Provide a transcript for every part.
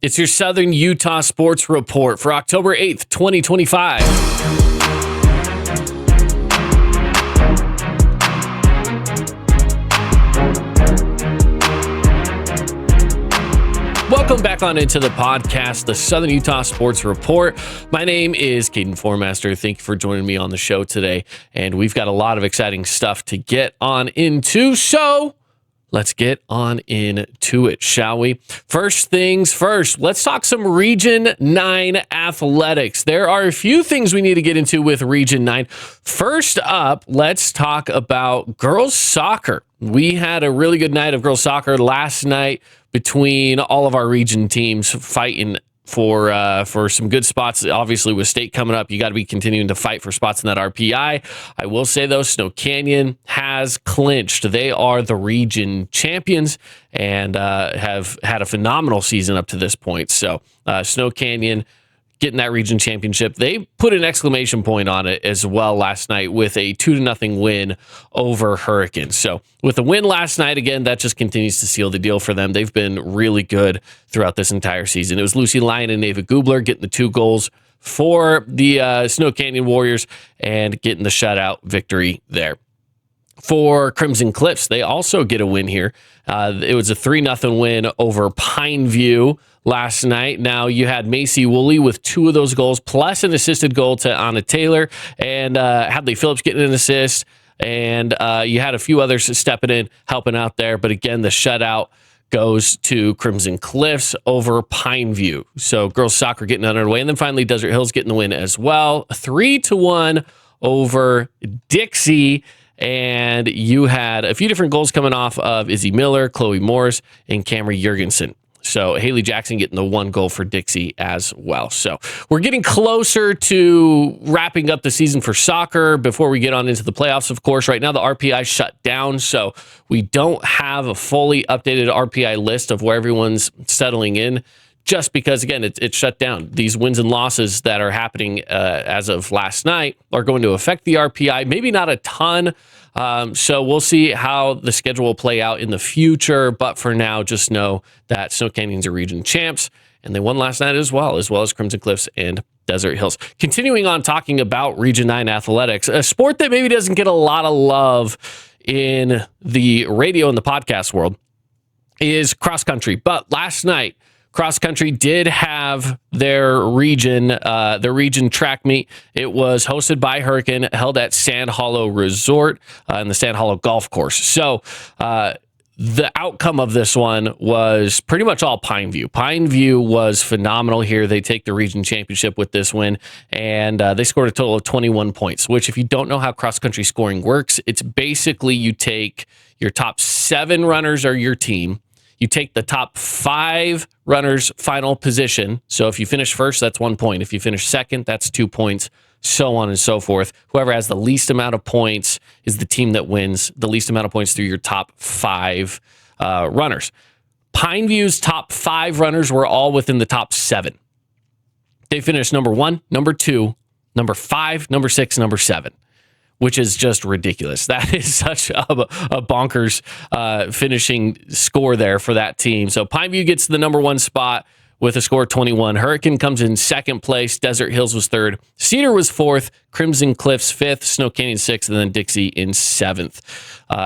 It's your Southern Utah Sports Report for October 8th, 2025. Welcome back on into the podcast, the Southern Utah Sports Report. My name is Caden Formaster. Thank you for joining me on the show today. And we've got a lot of exciting stuff to get on into. So let's get on into it, shall we? First things first, let's talk some Region 9 athletics. There are a few things we need to get into with Region 9. First up, let's talk about girls soccer. We had a really good night of girls soccer last night between all of our region teams fighting for some good spots. Obviously, with state coming up, you got to be continuing to fight for spots in that RPI. I will say, though, Snow Canyon has clinched. They are the region champions and have had a phenomenal season up to this point. So Snow Canyon getting that region championship. They put an exclamation point on it as well last night with a 2-0 win over Hurricanes. So with the win last night, again, that just continues to seal the deal for them. They've been really good throughout this entire season. It was Lucy Lyon and Neva Gubler getting the 2 goals for the Snow Canyon Warriors and getting the shutout victory there. For Crimson Cliffs, they also get a win here. It was a 3-0 win over Pineview last night. Now, you had Macy Woolley with 2 of those goals, plus an assisted goal to Anna Taylor, and Hadley Phillips getting an assist, and you had a few others stepping in, helping out there. But again, the shutout goes to Crimson Cliffs over Pineview. So girls soccer getting underway, and then finally Desert Hills getting the win as well. 3-1 over Dixie. And you had a few different goals coming off of Izzy Miller, Chloe Morris, and Camry Jurgensen. So Haley Jackson getting the 1 goal for Dixie as well. So we're getting closer to wrapping up the season for soccer before we get on into the playoffs, of course. Right now, the RPI shut down, so we don't have a fully updated RPI list of where everyone's settling in, just because, again, it's shut down. These wins and losses that are happening as of last night are going to affect the RPI. Maybe not a ton. So we'll see how the schedule will play out in the future. But for now, just know that Snow Canyons are region champs, and they won last night as well as Crimson Cliffs and Desert Hills. Continuing on talking about Region 9 athletics, a sport that maybe doesn't get a lot of love in the radio and the podcast world is cross country. But last night, cross country did have their region track meet. It was hosted by Hurricane, held at Sand Hollow Resort and the Sand Hollow Golf Course. So the outcome of this one was pretty much all Pineview. Pineview was phenomenal here. They take the region championship with this win, and they scored a total of 21 points, which, if you don't know how cross country scoring works, it's basically you take your top 7 runners or your team. You take the top 5 runners' final position. So if you finish first, that's 1 point. If you finish second, that's 2 points, so on and so forth. Whoever has the least amount of points is the team that wins the least amount of points through your top 5 runners. Pineview's top 5 runners were all within the top 7. They finished number 1, number 2, number 5, number 6, number 7. Which is just ridiculous. That is such a bonkers finishing score there for that team. So Pineview gets the number 1 spot with a score of 21. Hurricane comes in second place. Desert Hills was third. Cedar was fourth. Crimson Cliffs fifth. Snow Canyon sixth. And then Dixie in seventh.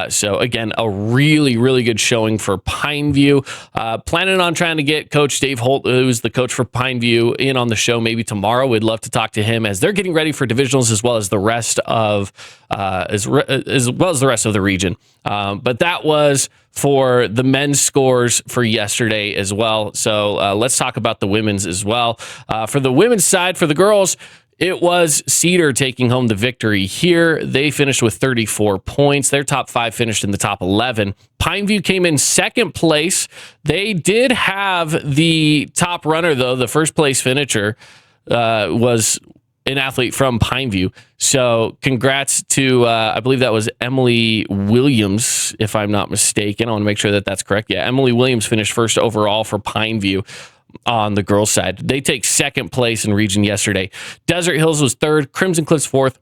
So again, a really, really good showing for Pineview. Planning on trying to get Coach Dave Holt, who's the coach for Pineview, in on the show maybe tomorrow. We'd love to talk to him as they're getting ready for divisionals as well as the rest of the region. But that was for the men's scores for yesterday as well. So let's talk about the women's as well. For the women's side, for the girls, it was Cedar taking home the victory here. They finished with 34 points. Their top 5 finished in the top 11. Pineview came in second place. They did have the top runner, though. The first place finisher was an athlete from Pineview. So congrats to, I believe that was Emily Williams, if I'm not mistaken. I want to make sure that that's correct. Yeah, Emily Williams finished first overall for Pineview on the girls' side. They take second place in region yesterday. Desert Hills was third, Crimson Cliffs fourth,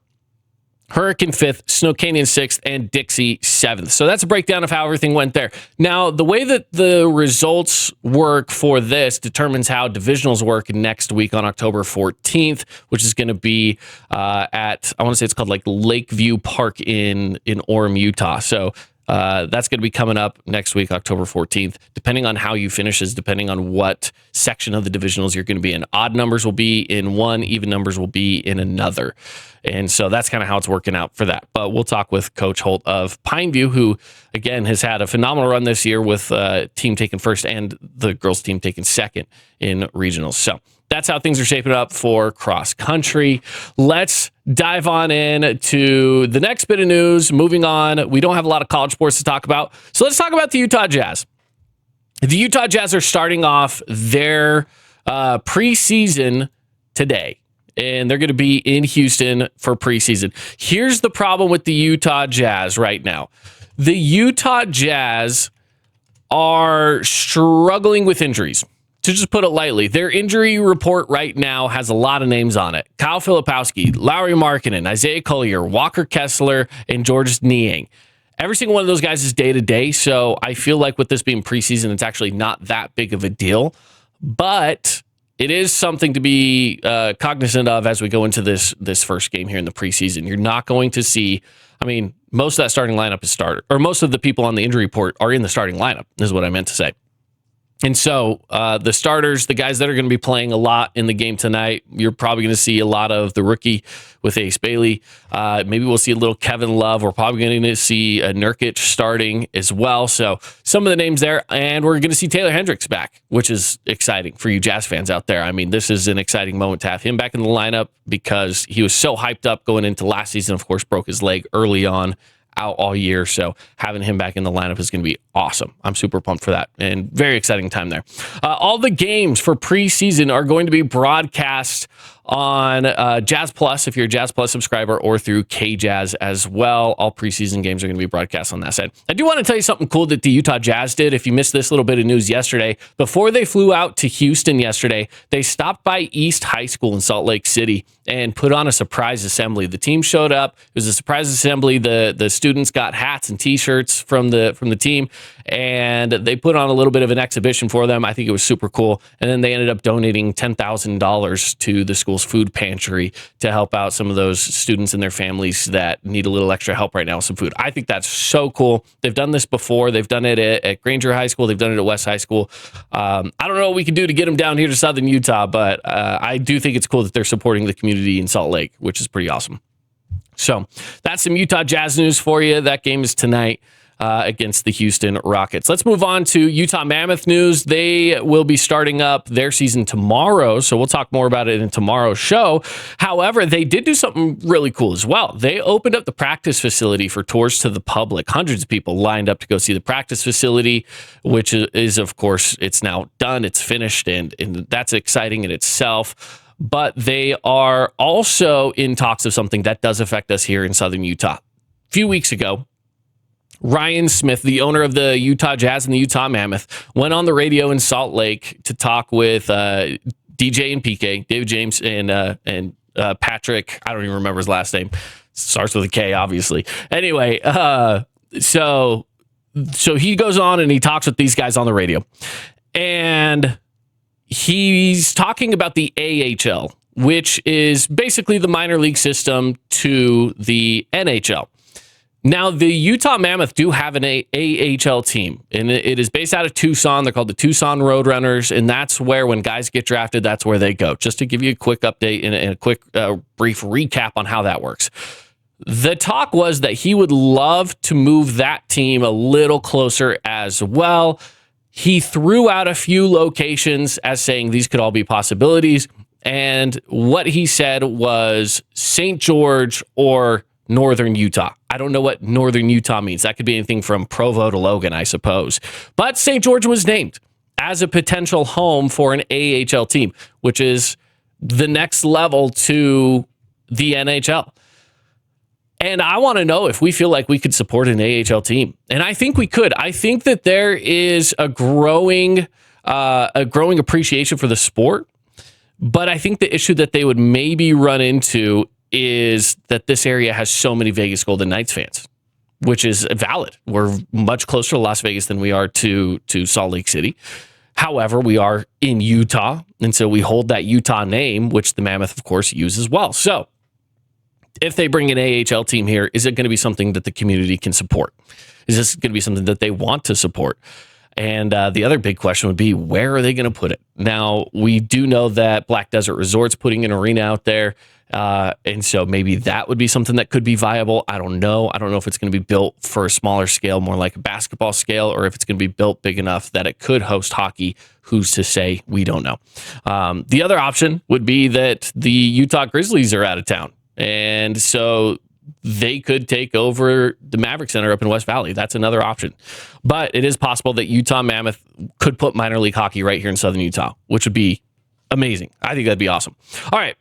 Hurricane 5th, Snow Canyon 6th, and Dixie 7th. So that's a breakdown of how everything went there. Now, the way that the results work for this determines how divisionals work next week on October 14th, which is going to be at, I want to say it's called like Lakeview Park in Orem, Utah. So that's going to be coming up next week, October 14th, depending on how you finish is depending on what section of the divisionals you're going to be in. Odd numbers will be in one, even numbers will be in another. And so that's kind of how it's working out for that. But we'll talk with Coach Holt of Pineview, who, again, has had a phenomenal run this year with team taking first and the girls team taking second in regionals. So that's how things are shaping up for cross country. Let's dive on in to the next bit of news. Moving on, we don't have a lot of college sports to talk about. So let's talk about the Utah Jazz. The Utah Jazz are starting off their preseason today, and they're going to be in Houston for preseason. Here's the problem with the Utah Jazz right now. The Utah Jazz are struggling with injuries. To just put it lightly, their injury report right now has a lot of names on it. Kyle Filipowski, Lauri Markkanen, Isaiah Collier, Walker Kessler, and George Niang. Every single one of those guys is day-to-day, so I feel like with this being preseason, it's actually not that big of a deal. But it is something to be cognizant of as we go into this first game here in the preseason. You're not going to see, I mean, most of that starting lineup is starter, or most of the people on the injury report are in the starting lineup, is what I meant to say. And so the starters, the guys that are going to be playing a lot in the game tonight, you're probably going to see a lot of the rookie with Ace Bailey. Maybe we'll see a little Kevin Love. We're probably going to see Nurkic starting as well. So some of the names there. And we're going to see Taylor Hendricks back, which is exciting for you Jazz fans out there. I mean, this is an exciting moment to have him back in the lineup because he was so hyped up going into last season. Of course, broke his leg early on, out all year. So having him back in the lineup is going to be awesome. I'm super pumped for that and very exciting time there. All the games for preseason are going to be broadcast on Jazz Plus if you're a Jazz Plus subscriber or through KJazz as well. All preseason games are going to be broadcast on that side. I do want to tell you something cool that the Utah Jazz did. If you missed this little bit of news yesterday, before they flew out to Houston yesterday, they stopped by East High School in Salt Lake City and put on a surprise assembly. The team showed up. It was a surprise assembly. The students got hats and t-shirts from the team, and they put on a little bit of an exhibition for them. I think it was super cool. And then they ended up donating $10,000 to the school's food pantry to help out some of those students and their families that need a little extra help right now with some food. I think that's so cool. They've done this before. They've done it at Granger High School. They've done it at West High School. I don't know what we can do to get them down here to Southern Utah, but I do think it's cool that they're supporting the community in Salt Lake, which is pretty awesome. So that's some Utah Jazz news for you. That game is tonight against the Houston Rockets. Let's move on to Utah Mammoth news. They will be starting up their season tomorrow, so we'll talk more about it in tomorrow's show. However, they did do something really cool as well. They opened up the practice facility for tours to the public. Hundreds of people lined up to go see the practice facility, which is of course, it's now done, it's finished, and that's exciting in itself. But they are also in talks of something that does affect us here in Southern Utah. A few weeks ago, Ryan Smith, the owner of the Utah Jazz and the Utah Mammoth, went on the radio in Salt Lake to talk with DJ and PK, David James and Patrick. I don't even remember his last name. Starts with a K, obviously. Anyway, so he goes on and he talks with these guys on the radio. And he's talking about the AHL, which is basically the minor league system to the NHL. Now, the Utah Mammoth do have an AHL team, and it is based out of Tucson. They're called the Tucson Roadrunners, and that's where, when guys get drafted, that's where they go. Just to give you a quick update and a quick brief recap on how that works. The talk was that he would love to move that team a little closer as well. He threw out a few locations as saying these could all be possibilities, and what he said was St. George or Northern Utah. I don't know what Northern Utah means. That could be anything from Provo to Logan, I suppose. But St. George was named as a potential home for an AHL team, which is the next level to the NHL. And I want to know if we feel like we could support an AHL team. And I think we could. I think that there is a growing appreciation for the sport. But I think the issue that they would maybe run into is that this area has so many Vegas Golden Knights fans, which is valid. We're much closer to Las Vegas than we are to Salt Lake City. However, we are in Utah, and so we hold that Utah name, which the Mammoth, of course, use as well. So if they bring an AHL team here, is it going to be something that the community can support? Is this going to be something that they want to support? And the other big question would be, where are they going to put it? Now, we do know that Black Desert Resort's putting an arena out there. And so maybe that would be something that could be viable. I don't know. I don't know if it's going to be built for a smaller scale, more like a basketball scale, or if it's going to be built big enough that it could host hockey. Who's to say? We don't know. The other option would be that the Utah Grizzlies are out of town. And so they could take over the Maverick Center up in West Valley. That's another option. But it is possible that Utah Mammoth could put minor league hockey right here in Southern Utah, which would be amazing. I think that'd be awesome. All right.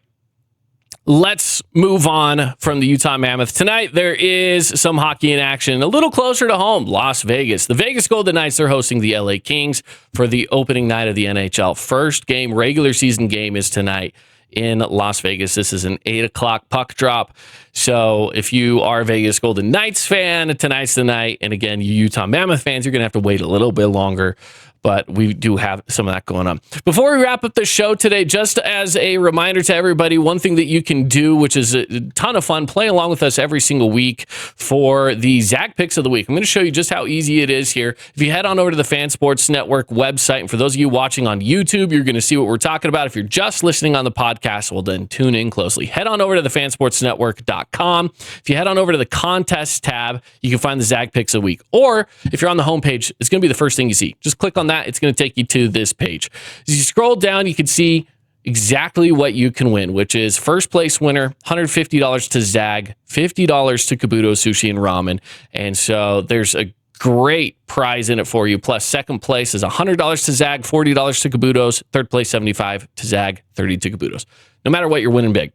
Let's move on from the Utah Mammoth. Tonight, there is some hockey in action a little closer to home, Las Vegas. The Vegas Golden Knights are hosting the LA Kings for the opening night of the NHL. First game, regular season game, is tonight in Las Vegas. This is an 8 o'clock puck drop. So if you are a Vegas Golden Knights fan, tonight's the night. And again, you Utah Mammoth fans, you're going to have to wait a little bit longer. But we do have some of that going on. Before we wrap up the show today, just as a reminder to everybody, one thing that you can do, which is a ton of fun, play along with us every single week for the Zag Picks of the Week. I'm going to show you just how easy it is here. If you head on over to the Fan Sports Network website, and for those of you watching on YouTube, you're going to see what we're talking about. If you're just listening on the podcast, well, then tune in closely. Head on over to thefansportsnetwork.com. If you head on over to the Contest tab, you can find the Zag Picks of the Week. Or if you're on the homepage, it's going to be the first thing you see. Just click on that. It's going to take you to this page. As you scroll down, you can see exactly what you can win, which is first place winner, $150 to Zag, $50 to Kabuto Sushi and Ramen. And so there's a great prize in it for you. Plus, second place is $100 to Zag, $40 to Kabuto's. Third place, $75 to Zag, $30 to Kabuto's. No matter what, you're winning big.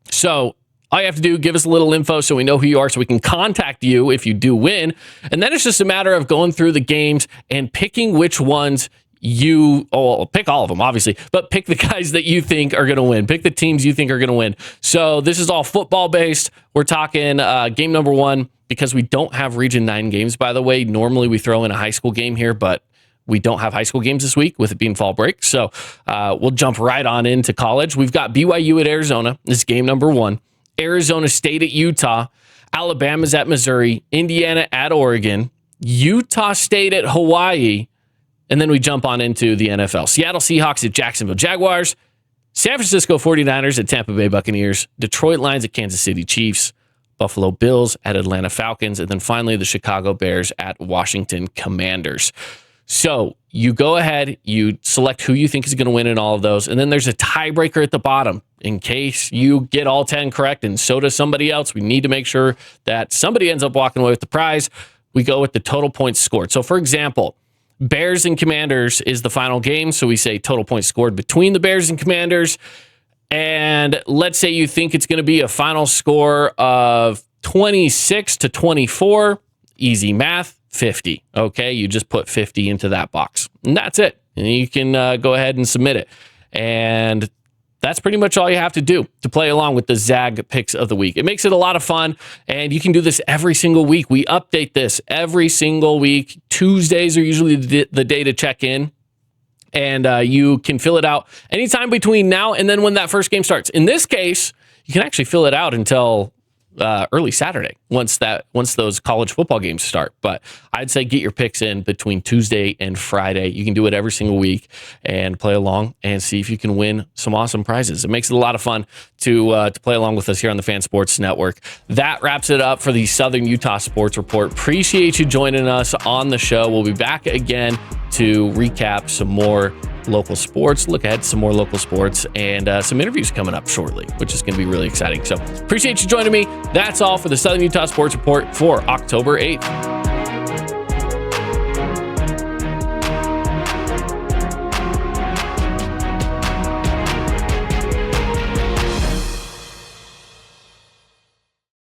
So all you have to do, give us a little info so we know who you are, so we can contact you if you do win. And then it's just a matter of going through the games and picking which ones pick all of them, obviously, but pick the guys that you think are going to win. Pick the teams you think are going to win. So this is all football based. We're talking game number 1, because we don't have Region 9 games, by the way. Normally we throw in a high school game here, but we don't have high school games this week with it being fall break. So we'll jump right on into college. We've got BYU at Arizona. This is game number 1. Arizona State at Utah, Alabama's at Missouri, Indiana at Oregon, Utah State at Hawaii, and then we jump on into the NFL. Seattle Seahawks at Jacksonville Jaguars, San Francisco 49ers at Tampa Bay Buccaneers, Detroit Lions at Kansas City Chiefs, Buffalo Bills at Atlanta Falcons, and then finally the Chicago Bears at Washington Commanders. So you go ahead, you select who you think is going to win in all of those, and then there's a tiebreaker at the bottom. In case you get all 10 correct and so does somebody else, we need to make sure that somebody ends up walking away with the prize. We go with the total points scored. So for example, Bears and Commanders is the final game. So we say total points scored between the Bears and Commanders. And let's say you think it's going to be a final score of 26-24. Easy math, 50. Okay, you just put 50 into that box. And that's it. And you can go ahead and submit it. And that's pretty much all you have to do to play along with the Zag Picks of the Week. It makes it a lot of fun, and you can do this every single week. We update this every single week. Tuesdays are usually the day to check in, and you can fill it out anytime between now and then when that first game starts. In this case, you can actually fill it out until early Saturday once those college football games start. But I'd say get your picks in between Tuesday and Friday. You can do it every single week and play along and see if you can win some awesome prizes. It makes it a lot of fun to play along with us here on the Fan Sports Network. That wraps it up for the Southern Utah Sports Report. Appreciate you joining us on the show. We'll be back again to recap some more local sports, look ahead to some more local sports, and some interviews coming up shortly, which is going to be really exciting. So appreciate you joining me. That's all for the Southern Utah Sports Report for October 8th.